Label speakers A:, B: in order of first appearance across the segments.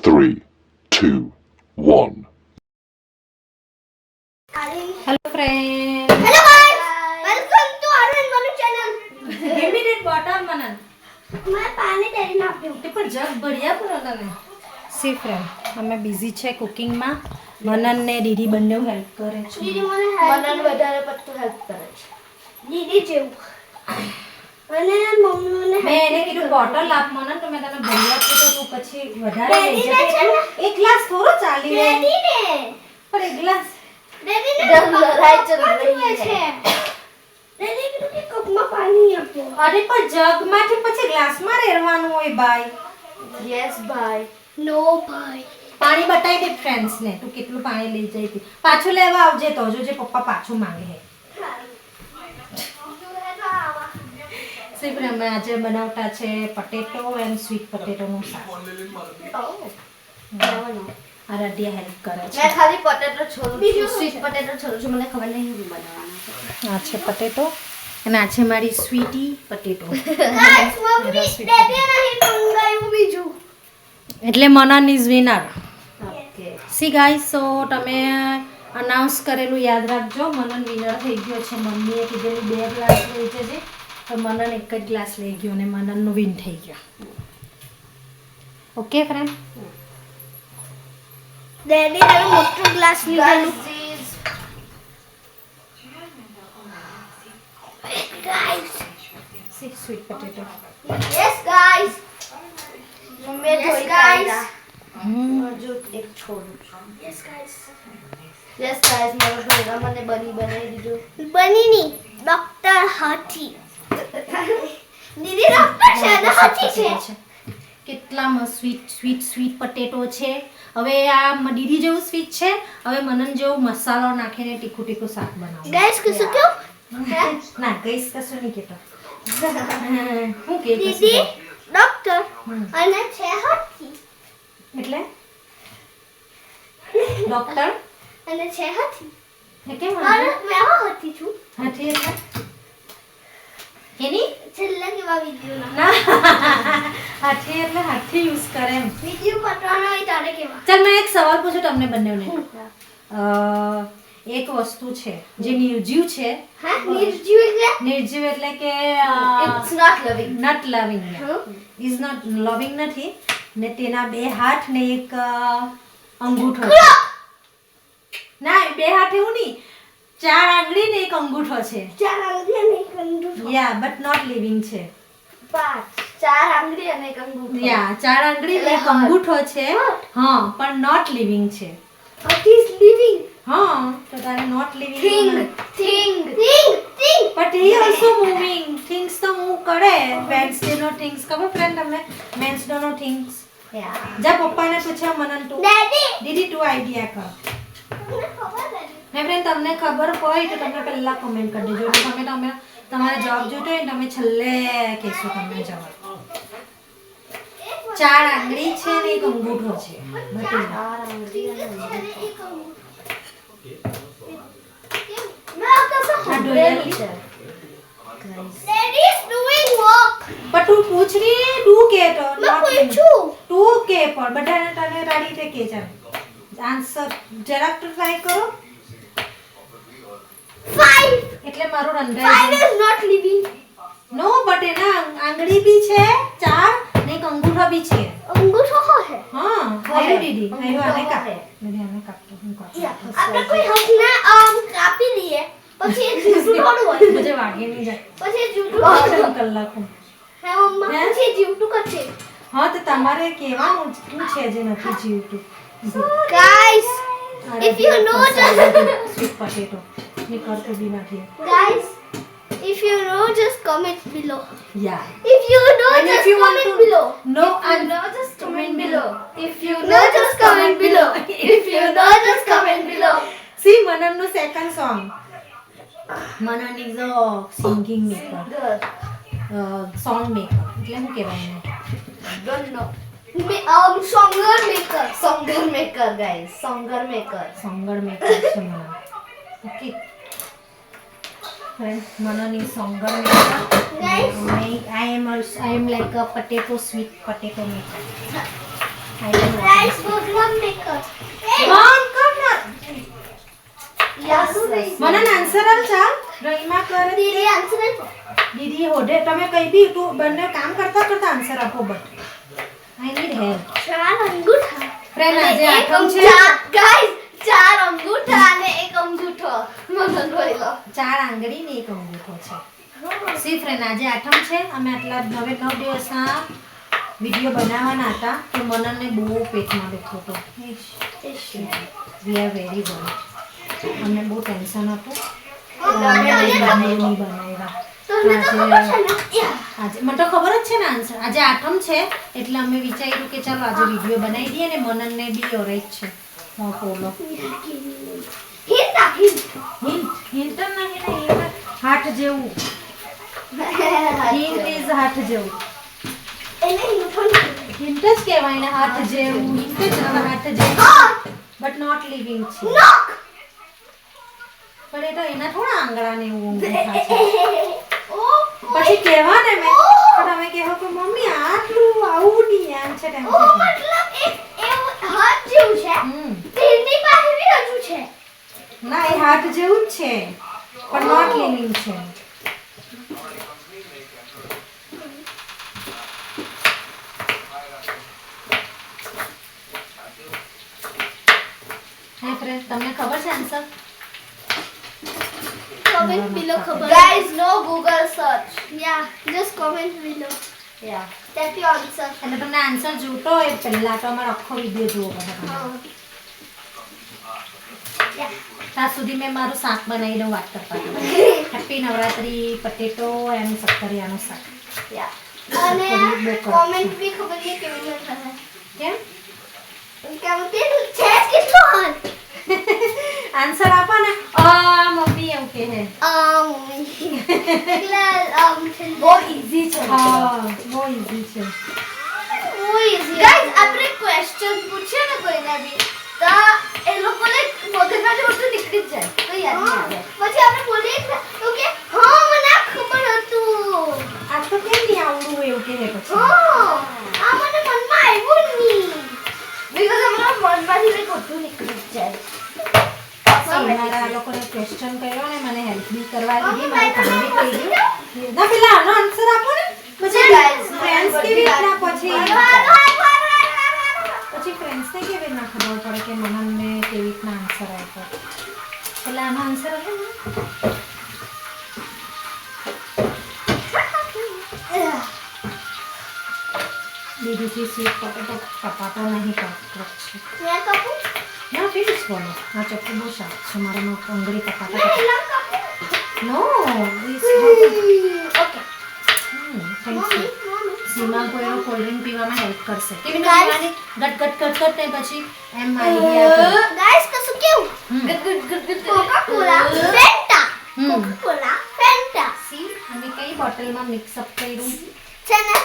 A: 3, 2, 1.
B: Hello friends.
C: Hello guys, welcome to Arun Manu channel.
B: Give me that bottle, Manan.
C: मैं पानी तेरी ना पीऊं.
B: તે પણ જગ બઢિયા પર તને. સી ફ્રેન્ડ અમે બિઝી છે કુકિંગમાં. મનન ને દીદી બંને હેલ્પ કરે છે.
C: દીદી મને વધારે પડતું હેલ્પ કરે છે. દીદી જેવું. અને મમ્મીને
B: મેં એને કીધું બોટલ આપ મનન તો મેં તને ભરી આપી તો તું પછી વધારે લઈ જજે. એક ગ્લાસ થોડો ચાલી રહે.
C: દીદીને
B: પણ એક ગ્લાસ
C: દીદીને લડાઈ ચાલી રહી છે. દીદી કીધું કે કપમાં પાણી આપો.
B: અરે પણ જગમાંથી પછી ગ્લાસમાં રેડવાનું હોય ભાઈ.
C: યસ ભાઈ. નો ભાઈ.
B: પાણી બતાવી દે ફ્રેન્ડ્સ ને તું કેટલું પાણી લઈ જઈ હતી. પાછું લેવા આવજે તો જોજે પપ્પા પાછું માંગે હે. અમે આજે બનાવતા છે પટેટો એન્ડ સ્વીટ પટેટોનું શાક. આરાધ્યા હેલ્પ કરે છે.
C: મેં ખાલી પોટેટો છોડું છું, સ્વીટ પોટેટો છોડું છું, મને ખબર નહીં શું બનાવવાનું.
B: આ છે પટેટો અને આ છે મારી sweetie potato.
C: Guys mummy daddy નહીં મંગાયું બીજું.
B: એટલે Manan is winner.
C: Okay.
B: See guys so તમે અનાઉન્સ કરેલું યાદ રાખજો. મનન વિનર થઈ ગયો છે. મમ્મીએ કીધેલું 2 ગ્લાસ લઈ જજે તો મનન એક જ ગ્લાસ લઈ ગયો અને મનનનું વિન થઈ ગયો. Okay friend.
C: ડેડી હવે મોટો ગ્લાસ લીધેલું. Guys
B: C sweet potato.
C: Yes guys mummy જોઈ ગાઈસ જો એક છોડું છું. યસ ગાઈસ મારો ભેગા મને બનાવી દીધું. બનીની ડોક્ટર હાથી. દીદી ડોક્ટર છે ને હાથી છે.
B: કેટલા સ્વીટ પટેટો છે. હવે આ દીદી જેવું સ્વીટ છે. હવે મનન જેવું મસાલો નાખીને તીખું તીખું શાક બનાવો.
C: ગાઈસ કશું ક્યું
B: ના ગઈસ કશું નહીં કહેતો. હું કે
C: દીદી ડોક્ટર અને છે હાથી.
B: એટલે ડોક્ટર
C: અને છે હાથી.
B: એ કેમ
C: અરે મેં હાથી છું.
B: હાથી એટલે એની
C: છેલ્લા કેવા વિડિયો
B: ના હાથી એટલે હાથી યુઝ કરે એમ.
C: વિડિયો પટવાનો હોય તારે કેવા.
B: ચાલ મેં એક સવાલ પૂછું તમને બંનેને. એક વસ્તુ છે જે નિર્જીવ છે.
C: હા નિર્જીવ એટલે
B: નિર્જીવ એટલે કે
C: ઇટ્સ નોટ લવિંગ.
B: નોટ લવિંગ ઇઝ નોટ લવિંગ નથી ને તેના 2 હાથ ને એક અંગૂઠો છે. ના 2 હાથ એવું નહીં 4 આંગળી ને એક અંગૂઠો છે.
C: ચાર આંગળી અને એક અંગૂઠો.
B: યા બટ નોટ લિવિંગ છે.
C: 4 આંગળી અને એક અંગૂઠો.
B: યા 4 આંગળી ને એક અંગૂઠો છે. હા પણ નોટ લિવિંગ છે.
C: What is living?
B: હા તો તારે not living
C: Thing.
B: But he also moving. Things તો મૂવ કરે. વેન્સડે નો થિંગ્સ ખબર ફ્રેન્ડ તમને વેન્સડે નો થિંગ્સ.
C: Yeah.
B: જા પપ્પાને પૂછ્યા મનન તું
C: Daddy.
B: દીદી તું આઈડિયા કર.
C: તમને ખબર નથી.
B: ને ફ્રેન્ડ તમને ખબર હોય તો તમે પહેલા કમેન્ટ કરી દેજો. તમે તમારે જવાબ જોઈતો હોય તમે છેલ્લે કહેશો તમને જવાબ. 4 આંગળી છે ને એક અંગૂઠો છે. બતાવો.
C: 4 આંગળી અને એક અંગૂઠો. મેં કસા
B: આ ડોયલી
C: છે. Daddy is doing work.
B: પણ તું પૂછ ની તું કે તો
C: મેં પૂછ્યું.
B: તું કે પણ બધાને તને રાડી રીતે કે ચાલ આન્સર જરાક તો ટ્રાય કરો.
C: 5.
B: એટલે મારું
C: 5
B: રંધાઈ
C: is not living.
B: No but એના આંગળી બી છે 4 ને એક અંગૂઠો બી છે.
C: અંગૂઠો હે.
B: હા આયો દીદી આયો આને કાપ.
C: હે.
B: દીદી આને કાપતો હું કાપ.
C: આપણે કોઈ હકને કાપી દઈએ પછી એ જીવતું થોડું હોય.
B: મુજે વાગે નહીં જાય.
C: પછી એ જીવતું
B: કલાકો.
C: હે મમ્મા
B: હે?
C: પછી એ જીવતું કરશે.
B: હા તો તમારે કહેવાનું શું છે જે નથી જીવતું.
C: Guys, if you know
B: sweet potato ની કરતો બી નથી.
C: guys, if you know just comment below.
B: Yeah
C: If you know
B: And
C: just
B: if you want
C: comment
B: to
C: below.
B: know
C: If you
B: and
C: know just comment below. If you
B: know,
C: know just comment below. If you know just comment below.
B: See મનનનું second song. Manan is a singing maker. Song maker એટલે શું કહેવાય એને?
C: Don't know. Songer maker guys. Songer maker.
B: Songer maker છે Manan. Okay friends, Manan is songer maker.
C: Guys.
B: I am like a sweet potato maker.
C: Guys, program maker.
B: બંધ કર ના.
C: Yes.
B: મને answer આલ ચાલ ડ્રોઈંગમાં કરે
C: દીદી આન્સર આપો.
B: દીદી હોડે તમે કઈ બી તું બંને કામ કરતા કરતા આન્સર આપો બટ આઈ નીડ હેલ્પ
C: 4 અંગૂઠા.
B: ફ્રેન્ડ આજે
C: અને
B: આઠમ
C: એક
B: છે
C: ગાઈસ 4 અંગૂઠા અને એક અંગૂઠો. મગન જોઈ લો.
B: 4 આંગળી ને એક અંગૂઠો છે સી ફ્રેન્ડ આજે આઠમ છે અમે આટલા 9 દિવસના વિડિયો બનાવવાના હતા તો મનનને બહુ પેટમાં દુખતો હતો વી આર વેરી ગુડ અમને બહુ ટેન્શન હતું બનાવ્યા
C: તમને તો ખબર છે ને?
B: આજે મને તો ખબર જ છે ને આન્સર આજે આઠમ છે એટલે અમે વિચાર્યું કે ચાલો આજે વિડિયો બનાવી દઈએ ને મનનને બી ઓરેજ છે હું ફોલો
C: હિન્ટ આપ, હિન્ટ.
B: હિન્ટ નહીં ને હાથ જેવું હિન્ટ ઇઝ હાથ જેવું
C: એને હિન્ટ પણ
B: હિન્ટ જ કહેવાય ને હાથ જેવું હિન્ટ જ હાથ જેવું
C: હા,
B: બટ નોટ લિવિંગ છે
C: નોક.
B: પણ એ તો એના થોડા આંગળા ને એવું ઊંઘા છે
C: ઓ
B: પછી કહેવા ને મેં તો તમે કહો કે મમ્મી આટલું આવું નહીં આમ છે તેમ
C: ઓ
B: છે
C: મતલબ એક એવું હાથ જેવું છે.
B: હમ
C: તેની પાસે બી હજુ છે.
B: ના એ હાથ જેવું જ છે પણ નોટ લિવિંગ છે હે ફ્રેન્ડ તમને ખબર છે આન્સર
C: Comment below ખબર. Guys, no Google search. Yeah, just comment below.
B: Yeah
C: That your answer.
B: એટલે તમને આન્સર જોતો હોય પહેલા તો અમારો આખો વિડિયો જોવો પડે તમારે.
C: Yeah.
B: ત્યાં સુધી મેં મારું શાક બનાવી દઉં વાત કરતા હેપી નવરાત્રી પટેટો એન્ડ સક્કરિયાનું શાક
C: Yeah. અને
B: બહુ કર.
C: comment બી ખબર નહીં કેવી રીતે થાય.
B: કેમ
C: કેમ તે છે જ કેટલો હાથ?
B: આન્સર આપો ને મમ્મી એવું કહે છે
C: એટલે બહુ easy છે.
B: હા બહુ ઈઝી છે
C: બહુ easy. Guys, આપણે question પૂછીએ ને કોઈને બી તો એ લોકોને મગજમાંથી બધું નીકળી જ જાય. તો યાદ નહીં આવે. પછી આપણે બોલીએ ને તો કે હા મને આ ખબર હતું.
B: આ તો કેમ નહીં આવડું હોય એવું કહે પછી
C: આ મને મનમાં આવ્યું નહીં. Because અમારા મનમાંથી કંઈક બધું નીકળી જ જાય.
B: મારા લોકોને ક્વેશ્ચન કર્યો ને મને હેલ્પ બી કરવા દીધી મારું કામ બી થઈ ગયું ના પેલા આનો આન્સર આપો ને પછી ફ્રેન્ડ્સ કેવી રીતના પછી ફ્રેન્ડ્સને કેવી રીતના ખબર પડે કે મનનને કેવી રીતના આન્સર આપ્યો પેલા આનો આન્સર આપો ને દીદીથી સ્વીટ પોટેટો કપાતો નહીં કરતો છે
C: મેં કાપું?
B: ના ફિનિશ બોલો આ ચોખ્ખું બહુ શાક છે મારામાં અંગળી કપાતો
C: પહેલા કાપું?
B: No this
C: Okay.
B: Thank you
C: Mommy.
B: Seema કોઈનો કોલ્ડ ડ્રિંક પીવામાં હેલ્પ કરશે કેવી
C: Guys.
B: પીવાની ગટ ગટ ગટ ગટ ને પછી એમ આઈડિયા
C: Guys, કશું કેવું?
B: હમ.
C: Coca-Cola, Fanta.
B: હમ.
C: Coca-Cola, Fanta.
B: સી અમે કઈ બોટલમાં મિક્સ અપ કર્યું
C: છે ને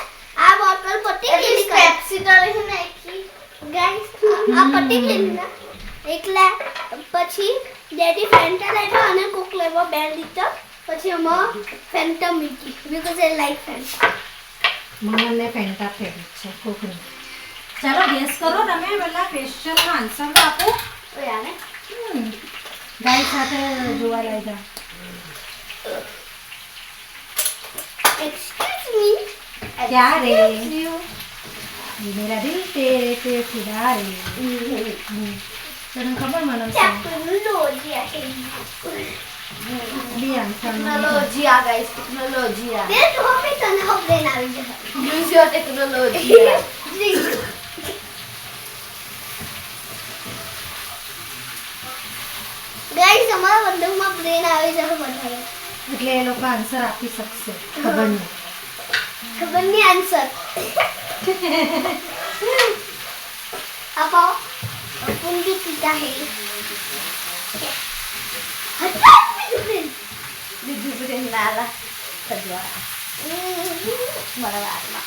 C: આ બોટલ પટી ગયેલી પેપ્સી ડાલે નાખી. Guys, આ પટી ગયેલી ને એટલે પછી ડેડી ફેન્ટા લાવ્યા અને કોક લાવ્યો 2 લીટર પછી આમાં ફેન્ટા મૂકી બીકોઝ આઈ લાઈક ફેન્ટા.
B: મને ફેન્ટા ફેવરિટ છે કોકની ચાલો ગેસ કરો તમે પહેલા ક્વેશ્ચનનો આન્સર આપો
C: યાને
B: ગાય સાથે જોવા લાગ્યા
C: એક્સક્યુઝ મી
B: क्या रे मेरा दिल तेरे पे फिदा रे તને ખબર મને
C: ટેકનોલોજી
B: બી આન્સર
C: ટેકનોલોજી આ ગાઈસ ટેકનોલોજી આ તે તો હવે તને હવે આવી જશે યુઝ યોર ટેકનોલોજી ગાઈસ અમારા બંદૂકમાં બ્રેન આવી જશે વધારે
B: એટલે એ લોકો આન્સર આપી શકશે ખબર નહીં
C: ખબર નહીં આન્સર આપો પુંજી પીતા હે હટા બીજું બ્રેન નાલા સજવા મારા વારમાં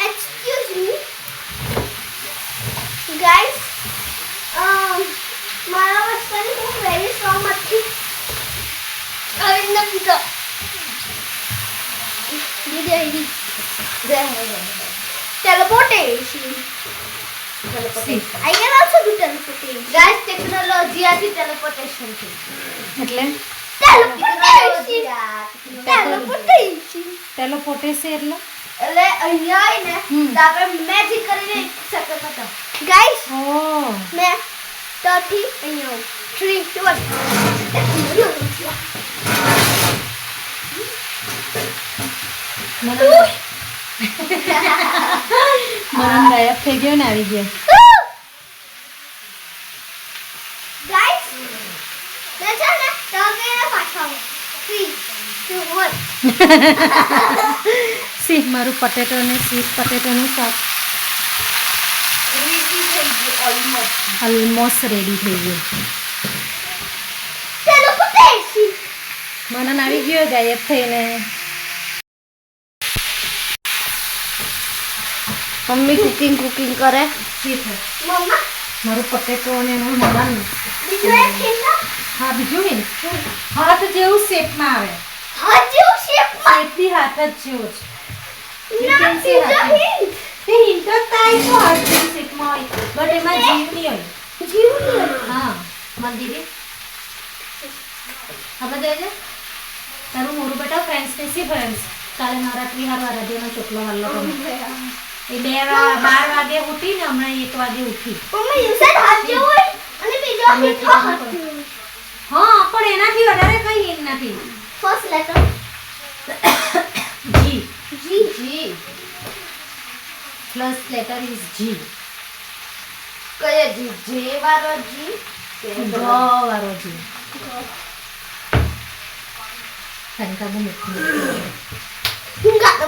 C: Excuse me. આવી ટેલિપોર્ટેશન અહીંયા આવશે તું ટેલિપોર્ટેશન ગાઈસ ટેકનોલોજી આથી ટેલિપોર્ટેશન છે
B: એટલે
C: ટેલિપોર્ટેશન
B: ટેલિપોર્ટેશન એટલે
C: એટલે અહીંયા આવીને તો આપણે મેજિક કરીને શકત હતા ગાઈસ
B: ઓ
C: મેં તોથી અહીંયા 3 2
B: મરણ ગાયબ થઈ ગયો ને આવી ગયો
C: ગાઈસ મેં છે ને તમે પાછા 3 2 1
B: સી મારું પટેટો ને સ્વીટ પટેટોનું શાક ઓલમોસ્ટ રેડી થઈ ગયું
C: ટેલિપોર્ટેશન
B: મનન આવી ગયો ગાયબ થઈને
D: મમ્મી કુકિંગ કરે
C: મમ્મા
B: મારું પટેટો અને એનું મનન
C: બીજું એક હિન્ટ
B: હા બીજું ને હાથ જેવું શેપમાં આવે
C: હજુ શેપમાં
B: શેપથી હાથ જ જેવો છે
C: ના બીજો હિન્ટ
B: તે હિન્ટ જ થાય તો હાથ જેવું શેપમાં હોય બટ એમાં જીવ નહીં હોય
C: જીવની
B: હા મન દીદી હવે દેજે તારું મોરું બેટા ફ્રેન્ડ્સ ને સી ફ્રેન્ડ્સ કાલે નવરાત્રી હાર આરાધ્યનો ચોટલો વાલ્લો તમે એ 12 વાગે ઉઠી ને હમણાં 1 વાગે ઉઠી
C: મમ્મી યુ સેડ હજુ અને બીજો હિન્ટ હજુ
B: હા પણ એનાથી વધારે કઈ હિન્ટ નથી
C: first letter
B: G
C: G
B: plus letter is G
C: કયો જી જે વાળો જી
B: ગ વાળો જી ખરેખર બહુ મીઠું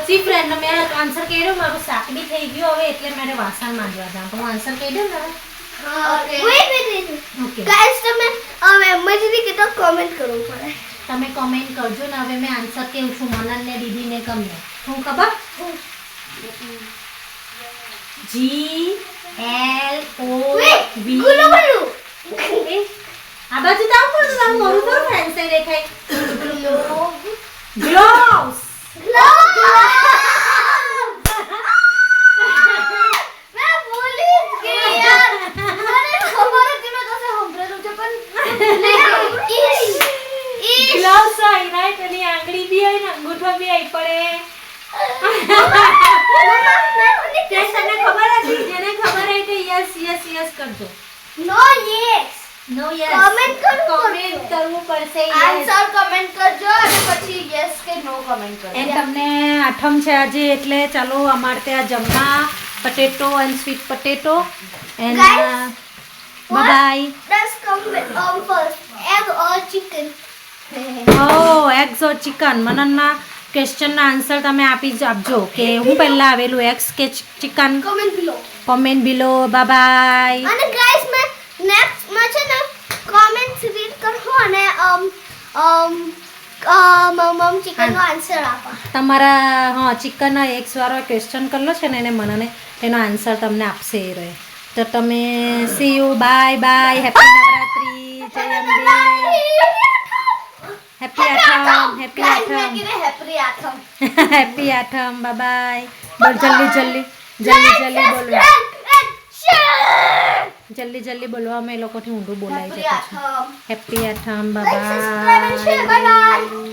B: સી ફ્રેન્ડ મેં આન્સર કર્યો મારું શાક બી થઈ ગયું હવે એટલે મારે વાસણ માંજવા હતા તો હું આન્સર કહી દઉં ને
C: વેઇટ
B: ઓકે
C: ગાઈસ તમે એમજી કે તો કમેન્ટ કરવું પડે
B: તમે કમેન્ટ કરજો ને હવે મેં આન્સર કેવું છું મનન ને દીદી ને ગમે શું ખબર જી એલ ઓ વી
C: ગુલો ગુલો
B: આ બાજુ તાવ પણ તારું મોરું તો ફ્રેન્ડ સે દેખાય ગ્લોવ્સ
C: मैं बोली कि यार मैंने खबर है मैं कैसे हंबरेલું છે પણ
B: ગ્લોવ્સ હોય રાઈટ અને આંગળી બી હોય ને અંગૂઠો બી હોય પડે તે તને ખબર હતી જેને ખબર હોય તો યસ યસ યસ કરજો
C: नो यस
B: નો યસ
C: Comment કરવું
B: કમેન્ટ કરવું પડશે yes.
C: આન્સર કમેન્ટ કરજો અને પછી યસ કે નો કમેન્ટ કરજો
B: એમ તમને આઠમ છે આજે એટલે ચાલો અમારે ત્યાં જમવા potato and sweet potato and
C: Guys,
B: bye
C: Let's come with first egg or chicken.
B: Oh eggs or chicken મનનના ક્વેશ્ચનના આન્સર તમે આપી જ આપજો કે હું પહેલા આવેલું એગ્સ કે chicken
C: Comment below.
B: Comment below bye
C: અને ગાઈસ મેં નેક્સ્ટ માં છે ને કમેન્ટ્સ રીડ કરજો અને મમ ચિકન નો આન્સર આપો
B: તમારા હા ચિકન એગ્સ વાળો ક્વેશ્ચન કરેલો છે ને એને મને એનો આન્સર તમને આપશે એ રહે તો તમે see you bye bye happy Navratri જય Ambe happy Aatham happy Aatham
C: happy Aatham
B: happy Aatham bye બોલ જલ્દી જલ્દી જલ્દી જલ્દી બોલવા જલ્દી જલ્દી બોલવા અમે એ લોકોથી ઊંધું બોલાય છે
C: happy Aatham
B: happy Atham
C: Like, subscribe and share. Bye bye.